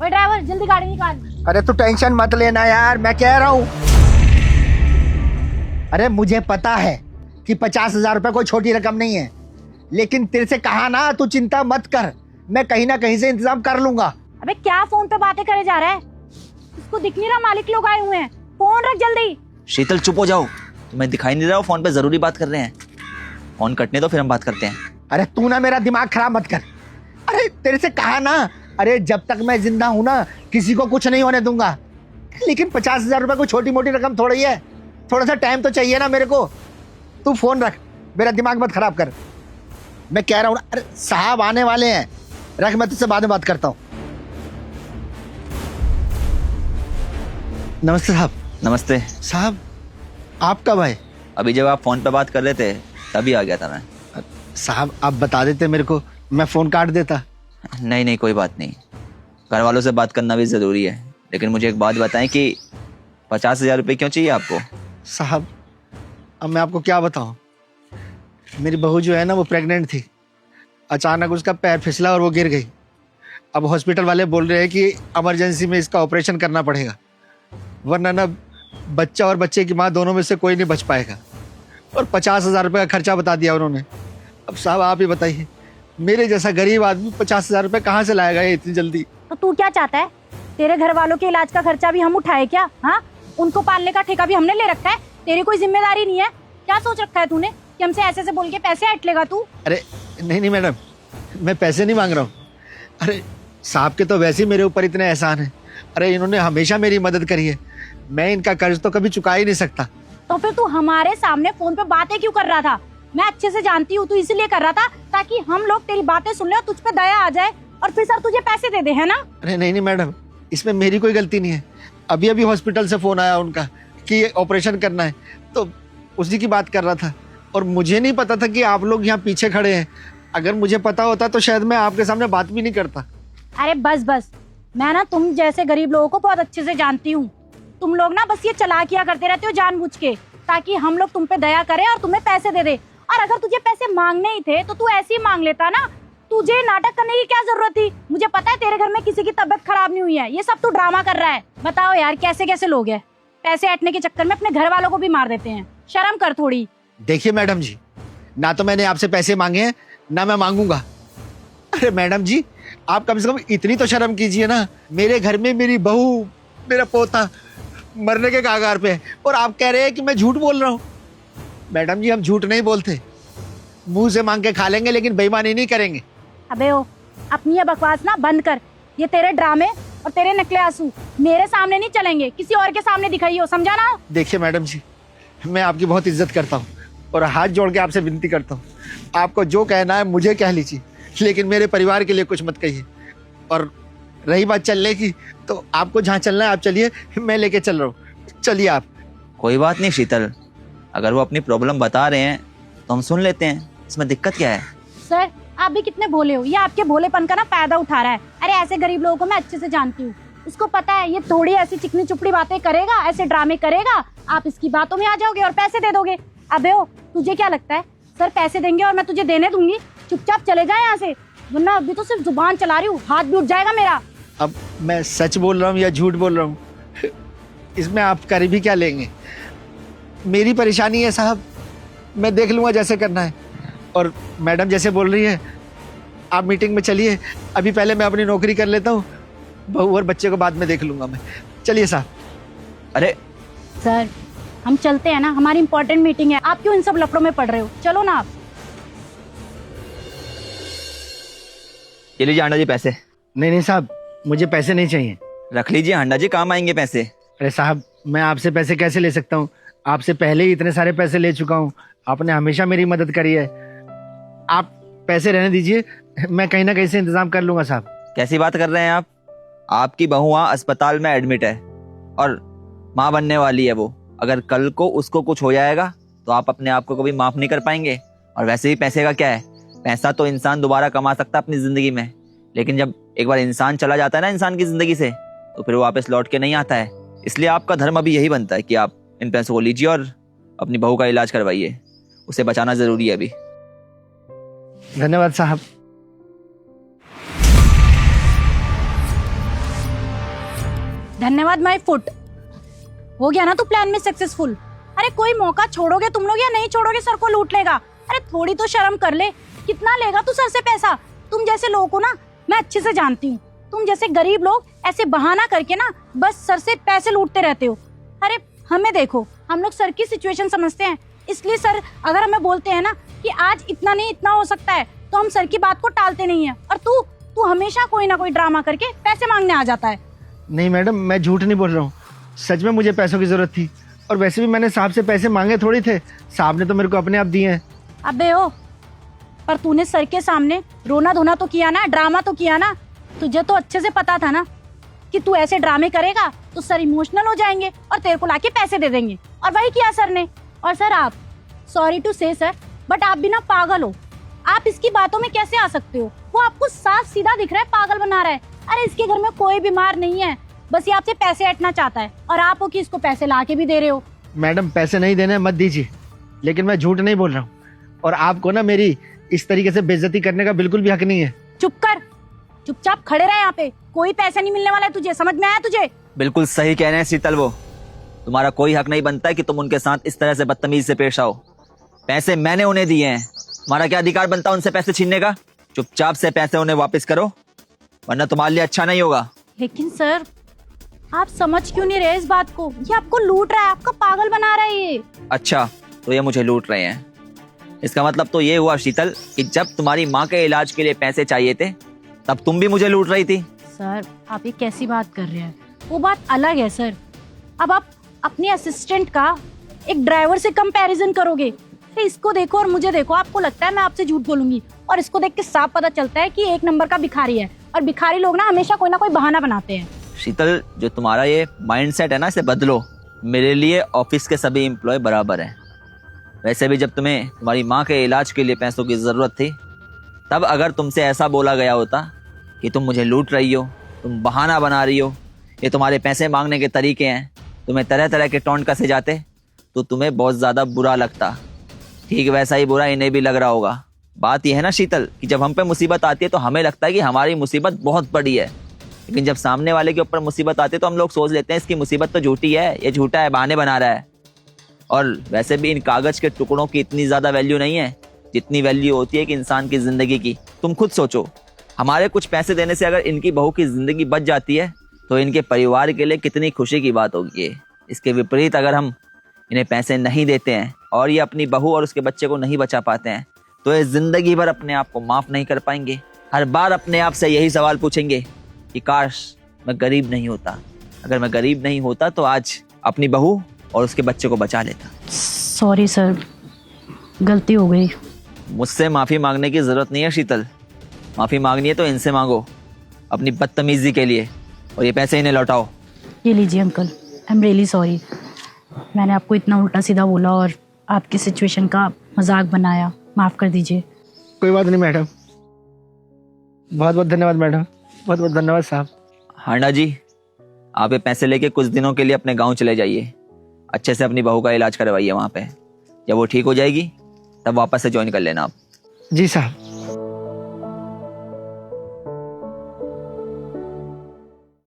ओए ड्राइवर जल्दी गाड़ी निकाल। अरे तू टेंशन मत लेना यार, मैं कह रहा हूँ। अरे मुझे पता है कि 50,000 रुपए कोई छोटी रकम नहीं है, लेकिन तेरे से कहा ना, तू चिंता मत कर, मैं कहीं ना कहीं से इंतजाम कर लूंगा। अबे क्या फोन पे बातें करे जा रहा है? इसको दिख नहीं रहा मालिक लोग आए हुए हैं। फोन रख जल्दी। शीतल चुप हो जाओ, तुम्हें दिखाई नहीं रहा हो फोन पे जरूरी बात कर रहे हैं। फोन कटने दो फिर हम बात करते हैं। अरे तू ना मेरा दिमाग खराब मत कर। अरे तेरे से कहा ना, अरे जब तक मैं जिंदा हूं ना, किसी को कुछ नहीं होने दूंगा। लेकिन 50,000 रुपए कोई छोटी मोटी रकम थोड़ी है, थोड़ा सा टाइम तो चाहिए ना मेरे को। तू फोन रख, मेरा दिमाग मत खराब कर। मैं कह रहा हूँ ना, अरे साहब आने वाले हैं, रख, मैं तुझसे बाद में बात करता हूँ। नमस्ते साहब। नमस्ते साहब आप कब आए? अभी जब आप फोन पे बात कर रहे थे तभी आ गया था मैं। साहब आप बता देते मेरे को, मैं फोन काट देता। नहीं नहीं कोई बात नहीं, घर वालों से बात करना भी जरूरी है। लेकिन मुझे एक बात बताएं कि 50,000 रुपये क्यों चाहिए आपको? साहब अब मैं आपको क्या बताऊं, मेरी बहू जो है ना वो प्रेग्नेंट थी। अचानक उसका पैर फिसला और वो गिर गई। अब हॉस्पिटल वाले बोल रहे हैं कि इमरजेंसी में इसका ऑपरेशन करना पड़ेगा, वरना ना बच्चा और बच्चे की माँ दोनों में से कोई नहीं बच पाएगा। और 50,000 रुपये का खर्चा बता दिया उन्होंने। अब साहब आप ही बताइए, मेरे जैसा गरीब आदमी 50,000 रुपये कहाँ से लाएगा ये इतनी जल्दी? तो तू क्या चाहता है? तेरे घर वालों के इलाज का खर्चा भी हम उठाए क्या? हाँ, उनको पालने का ठेका भी हमने ले रखा है, तेरी कोई जिम्मेदारी नहीं है? क्या सोच रखा है तूने कि हमसे ऐसे बोल के पैसे हट लेगा तू? अरे नहीं नहीं मैडम, मैं पैसे नहीं मांग रहा हूँ। अरे साहब के तो वैसे ही मेरे ऊपर इतने एहसान है। अरे इन्होंने हमेशा मेरी मदद करी है, मैं इनका कर्ज तो कभी चुका ही नहीं सकता। तो फिर तू हमारे सामने फोन पे बातें क्यों कर रहा था? मैं अच्छे से जानती हूँ तू इसलिए कर रहा था ताकि हम लोग तेरी बातें सुन ले और तुझ पे दया आ जाए और फिर सर तुझे पैसे दे दे, है ना? अरे नहीं नहीं मैडम, इसमें मेरी कोई गलती नहीं है। अभी अभी हॉस्पिटल से फोन आया उनका कि ऑपरेशन करना है, तो उसी की बात कर रहा था। और मुझे नहीं पता था कि आप लोग यहाँ पीछे खड़े हैं। अगर मुझे पता होता तो शायद मैं आपके सामने बात भी नहीं करता। अरे बस बस, मैं ना तुम जैसे गरीब लोगों को बहुत अच्छे से जानती हूँ। तुम लोग ना बस ये चालाकियां करते रहते हो जानबूझ के, ताकि हम लोग तुम पे दया करें और तुम्हें पैसे दे दे। और अगर तुझे पैसे मांगने ही थे तो तू ऐसे ही मांग लेता ना, तुझे नाटक करने की क्या जरूरत थी? मुझे पता है तेरे घर में किसी की तबीयत खराब नहीं हुई है, ये सब तू ड्रामा कर रहा है। बताओ यार कैसे कैसे लोग हैं, पैसे हटने के चक्कर में अपने घर वालों को भी मार देते हैं। शर्म कर थोड़ी। देखिए मैडम जी, ना तो मैंने आपसे पैसे मांगे हैं, ना मैं मांगूंगा। अरे मैडम जी, आप कम से कम इतनी तो शर्म कीजिए ना। मेरे घर में मेरी बहू, मेरा पोता मरने के कागार पे है और आप कह रहे हैं कि मैं झूठ बोल रहा हूँ। मैडम जी हम झूठ नहीं बोलते, मुंह से मांग के खा लेंगे लेकिन बेईमानी नहीं करेंगे। अबे ओ, अपनी ये बकवास ना बंद कर। ये तेरे ड्रामे और तेरे नकले आंसू मेरे सामने नहीं चलेंगे, किसी और के सामने दिखाइयो, समझा ना? देखिए मैडम जी, मैं आपकी बहुत इज्जत करता हूँ और हाथ जोड़ के आपसे विनती करता हूँ, आपको जो कहना है मुझे कह लीजिए, लेकिन मेरे परिवार के लिए कुछ मत कहिए। और रही बात चलने की, तो आपको जहाँ चलना है आप चलिए, मैं लेके चल रहा हूँ, चलिए आप। कोई बात नहीं शीतल, अगर वो अपनी प्रॉब्लम बता रहे हैं तो हम सुन लेते हैं, इसमें दिक्कत क्या है? सर आप भी कितने भोले हो, ये आपके भोलेपन का ना फायदा उठा रहा है। अरे ऐसे गरीब लोगों को मैं अच्छे से जानती हूँ, उसको पता है ये थोड़ी ऐसी चिकनी चुपड़ी बातें करेगा, ऐसे ड्रामे करेगा, आप इसकी बातों में आ जाओगे और पैसे दे दोगे। अबे ओ, तुझे क्या लगता है सर पैसे देंगे और मैं तुझे देने दूंगी? चुपचाप चले जाए यहाँ से, वरना अभी तो सिर्फ जुबान चला रही हूँ, हाथ भी उठ जाएगा मेरा। अब मैं सच बोल रहा हूँ या झूठ बोल रहा हूँ, इसमें आप कर भी क्या लेंगे? मेरी परेशानी है साहब, मैं देख लूँगा जैसे करना है। और मैडम जैसे बोल रही है, आप मीटिंग में चलिए, अभी पहले मैं अपनी नौकरी कर लेता हूँ, बहू और बच्चे को बाद में देख लूँगा मैं। चलिए साहब। अरे सर हम चलते हैं ना, हमारी इंपॉर्टेंट मीटिंग है, आप क्यों इन सब लफड़ों में पड़ रहे हो? चलो ना आप। ये लीजिए हांडा जी पैसे। नहीं नहीं साहब, मुझे पैसे नहीं चाहिए। रख लीजिए हांडा जी, काम आएंगे पैसे। अरे साहब मैं आपसे पैसे कैसे ले सकता हूँ? आपसे पहले ही इतने सारे पैसे ले चुका हूँ, आपने हमेशा मेरी मदद करी है। आप पैसे रहने दीजिए, मैं कहीं ना कहीं से इंतजाम कर लूंगा साहब। कैसी बात कर रहे हैं आप? आपकी बहू वहाँ अस्पताल में एडमिट है और माँ बनने वाली है वो। अगर कल को उसको कुछ हो जाएगा तो आप अपने आप को कभी माफ नहीं कर पाएंगे। और वैसे भी पैसे का क्या है, पैसा तो इंसान दोबारा कमा सकता है अपनी जिंदगी में, लेकिन जब एक बार इंसान चला जाता है ना इंसान की जिंदगी से, तो फिर वो वापस लौट के नहीं आता है। इसलिए आपका धर्म अभी यही बनता है कि आप इन पैसों को लीजिए और अपनी बहू का इलाज करवाइए, उसे बचाना जरूरी है अभी। धन्यवाद साहब। धन्यवाद माय फुट। हो गया ना तू प्लान में सक्सेसफुल। अरे कोई मौका छोड़ोगे तुम लोग या नहीं छोड़ोगे सर को लूट लेगा। अरे थोड़ी तो शर्म कर ले। कितना लेगा तू सर से पैसा? तुम जैसे लोगों को ना मैं अच्छे से जानती हूँ। तुम जैसे गरीब लोग ऐसे बहाना करके ना बस सर से पैसे लूटते रहते हो। अरे हमें देखो, हम लोग सर की सिचुएशन समझते हैं, इसलिए सर अगर हमें बोलते हैं ना कि आज इतना नहीं इतना हो सकता है तो हम सर की बात को टालते नहीं है। और तू हमेशा कोई ना कोई ड्रामा करके पैसे मांगने आ जाता है। नहीं मैडम, मैं झूठ नहीं बोल रहा हूँ, सच में मुझे पैसों की जरूरत थी। और वैसे भी मैंने साहब से पैसे मांगे थोड़ी थे, साहब ने तो मेरे को अपने आप दिए हैं। अबे ओ, पर तूने सर के सामने रोना धोना तो किया ना, ड्रामा तो किया ना। तुझे तो अच्छे से पता था ना कि तू ऐसे ड्रामे करेगा तो सर इमोशनल हो जाएंगे और तेरे को लाके पैसे दे देंगे। और वही किया सर ने। और सर आप, सॉरी टू से सर, बट आप भी ना पागल हो। आप इसकी बातों में कैसे आ सकते हो? वो आपको साफ सीधा दिख रहा है पागल बना रहा है। अरे इसके घर में कोई बीमार नहीं है, बस ये आपसे पैसे हटना चाहता है और आप हो कि इसको पैसे ला के भी दे रहे हो। मैडम पैसे नहीं देने मत दीजिए, लेकिन मैं झूठ नहीं बोल रहा हूँ। और आपको ना मेरी इस तरीके से बेइज्जती करने का बिल्कुल भी हक नहीं है। चुप कर, चुपचाप खड़े रहे यहाँ पे। कोई पैसा नहीं मिलने वाला है तुझे, समझ में आया तुझे? बिल्कुल सही कह रहे हैं शीतल, वो तुम्हारा कोई हक नहीं बनता है कि तुम उनके साथ इस तरह से बदतमीजी से पेश आओ। पैसे मैंने उन्हें दिए हैं, तुम्हारा क्या अधिकार बनता है उनसे पैसे छीनने का? चुपचाप से पैसे उन्हें वापस करो, वरना तुम्हारे लिए अच्छा नहीं होगा। लेकिन सर आप समझ क्यों नहीं रहे इस बात को? ये आपको लूट रहा है, आपका पागल बना रहा है ये। अच्छा, तो ये मुझे लूट रहे हैं। इसका मतलब तो ये हुआ शीतल कि जब तुम्हारी माँ के इलाज के लिए पैसे चाहिए थे तब तुम भी मुझे लूट रही थी। सर आप ये कैसी बात कर रहे हैं? वो बात अलग है सर। अब आप अपने असिस्टेंट का एक ड्राइवर से कंपैरिजन करोगे? तो इसको देखो और मुझे देखो, आपको लगता है मैं आपसे झूठ बोलूंगी? और इसको देख के साफ पता चलता है कि एक नंबर का भिखारी है। और भिखारी लोग ना हमेशा कोई ना कोई बहाना बनाते हैं। शीतल, जो तुम्हारा ये माइंडसेट है ना, इसे बदलो। मेरे लिए ऑफिस के सभी एम्प्लॉय बराबर हैं। वैसे भी जब तुम्हें तुम्हारी माँ के इलाज के लिए पैसों की ज़रूरत थी, तब अगर तुमसे ऐसा बोला गया होता कि तुम मुझे लूट रही हो, तुम बहाना बना रही हो, ये तुम्हारे पैसे मांगने के तरीके हैं, तुम्हें तरह तरह के टोंट कसे जाते, तो तुम्हें बहुत ज़्यादा बुरा लगता। ठीक वैसा ही बुरा इन्हें भी लग रहा होगा। बात यह है ना शीतल कि जब हम पे मुसीबत आती है तो हमें लगता है कि हमारी मुसीबत बहुत बड़ी है, लेकिन जब सामने वाले के ऊपर मुसीबत आती है तो हम लोग सोच लेते हैं इसकी मुसीबत तो झूठी है, ये झूठा है, बहाने बना रहा है। और वैसे भी इन कागज के टुकड़ों की इतनी ज़्यादा वैल्यू नहीं है जितनी वैल्यू होती है कि इंसान की ज़िंदगी की। तुम खुद सोचो, हमारे कुछ पैसे देने से अगर इनकी बहू की ज़िंदगी बच जाती है तो इनके परिवार के लिए कितनी खुशी की बात होगी। इसके विपरीत अगर हम इन्हें पैसे नहीं देते हैं और ये अपनी बहू और उसके बच्चे को नहीं बचा पाते हैं तो ये ज़िंदगी भर अपने आप को माफ़ नहीं कर पाएंगे। हर बार अपने आप से यही सवाल पूछेंगे कि काश मैं गरीब नहीं होता। अगर मैं गरीब नहीं होता तो आज अपनी बहू और उसके बच्चे को बचा लेता। सॉरी सर, गलती हो गई। मुझसे माफ़ी मांगने की ज़रूरत नहीं है शीतल। माफ़ी मांगनी है तो इनसे मांगो अपनी बदतमीज़ी के लिए, और ये पैसे इन्हें लौटाओ। ये लीजिए uncle, I am really sorry. मैंने आपको इतना उल्टा सीधा बोला और आपकी सिचुएशन का मजाक बनाया, माफ़ कर दीजिए। कोई बात नहीं मैडम, बहुत बहुत धन्यवाद मैडम, बहुत बहुत धन्यवाद साहब। हांडा जी, आप ये पैसे लेके कुछ दिनों के लिए अपने गांव चले जाइए, अच्छे से अपनी बहू का इलाज करवाइए वहाँ पे। जब वो ठीक हो जाएगी तब वापस से ज्वाइन कर लेना आप। जी साहब।